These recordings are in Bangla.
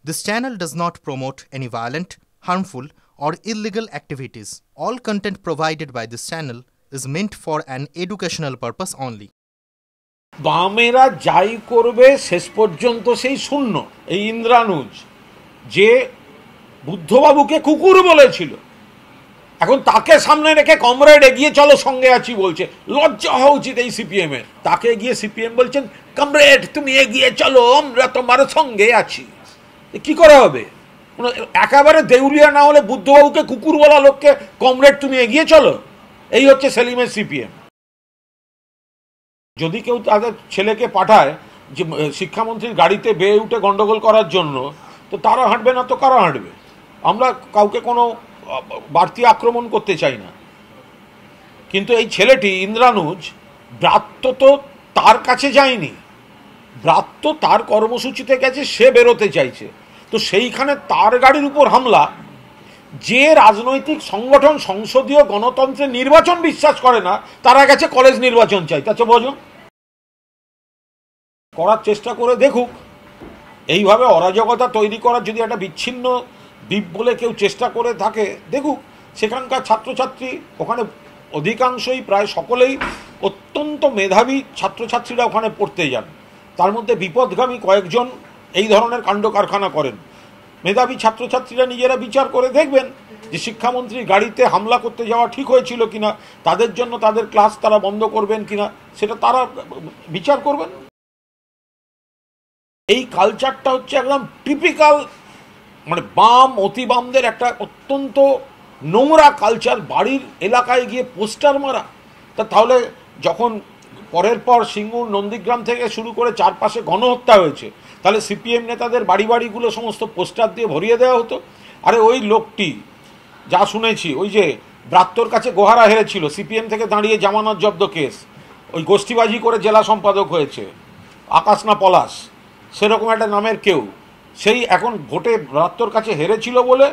This channel does not promote any violent, harmful, or illegal activities. All content provided by this channel is meant for an educational purpose only. বামেরা যাই করবে শেষ পর্যন্ত সেই শূন্য। এই ইন্দ্রানুজ যে বুদ্ধবাবুকে কুকুর বলেছিল, এখন তাকে সামনে রেখে কমরেড এগিয়ে চলো সঙ্গে আছি বলছে। লজ্জা হওয়া উচিত এই সিপিএম এর। তাকে গিয়ে সিপিএম বলছেন কমরেড তুমি এগিয়ে চলো, আমরা তোমার সঙ্গে আছি। কি করা হবে? একেবারে দেউলিয়া না হলে বুদ্ধবাবুকে কুকুর বলা লোককে কমরেড তুমি এগিয়ে চলো, এই হচ্ছে সেলিমের সিপিএম। যদি কেউ তাদের ছেলেকে পাঠায় যে শিক্ষামন্ত্রীর গাড়িতে বেয়ে উঠে গন্ডগোল করার জন্য, তো তারা হাঁটবে না তো কারা হাঁটবে? আমরা কাউকে কোনো বাড়তি আক্রমণ করতে চাই না, কিন্তু এই ছেলেটি ইন্দ্রানুজ ব্রাত্য তো তার কাছে যায়নি, ব্রাত্য তার কর্মসূচিতে গেছে, সে বেরোতে চাইছে, তো সেইখানে তার গাড়ির উপর হামলা। যে রাজনৈতিক সংগঠন সংসদীয় গণতন্ত্রে নির্বাচন বিশ্বাস করে না, তারা গেছে কলেজ নির্বাচন চাই। তাতে বোঝো করার চেষ্টা করে দেখুক। এইভাবে অরাজকতা তৈরি করার যদি একটা বিচ্ছিন্ন দ্বীপ বলে কেউ চেষ্টা করে থাকে, দেখুক। সেখানকার ছাত্রছাত্রী, ওখানে অধিকাংশই প্রায় সকলেই অত্যন্ত মেধাবী ছাত্রছাত্রীরা ওখানে পড়তে যান। তার মধ্যে বিপদগামী কয়েকজন এই ধরনের কাণ্ড কারখানা করেন। মেধাবী ছাত্রছাত্রীরা নিজেরা বিচার করে দেখবেন যে শিক্ষামন্ত্রীর গাড়িতে হামলা করতে যাওয়া ঠিক হয়েছিল কিনা, তাদের জন্য তাদের ক্লাস তারা বন্ধ করবেন কিনা, সেটা তারা বিচার করবেন। এই কালচারটা হচ্ছে একদম টিপিক্যাল, মানে বাম অতি বামদের একটা অত্যন্ত নোংরা কালচার। বাড়ির এলাকায় গিয়ে পোস্টার মারা। তাহলে যখন পরের পর সিঙ্গুর নন্দীগ্রাম থেকে শুরু করে চারপাশে গণহত্যা হয়েছে, তাহলে সিপিএম নেতাদের বাড়ি বাড়িগুলো সমস্ত পোস্টার দিয়ে ভরিয়ে দেওয়া হতো। আরে ওই লোকটি, যা শুনেছি, ওই যে ব্রাত্যর কাছে গোহারা হেরেছিল, সিপিএম থেকে দাঁড়িয়ে জামানত জব্দ কেস, ওই গোষ্ঠীবাজি করে জেলা সম্পাদক হয়েছে, আকাশ না পলাশ সেরকম একটা নামের কেউ, সেই এখন ভোটে ব্রাত্যর কাছে হেরেছিল বলে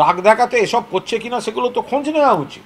রাগ দেখাতে এসব করছে কিনা সেগুলো তো খোঁজ নেওয়া উচিত।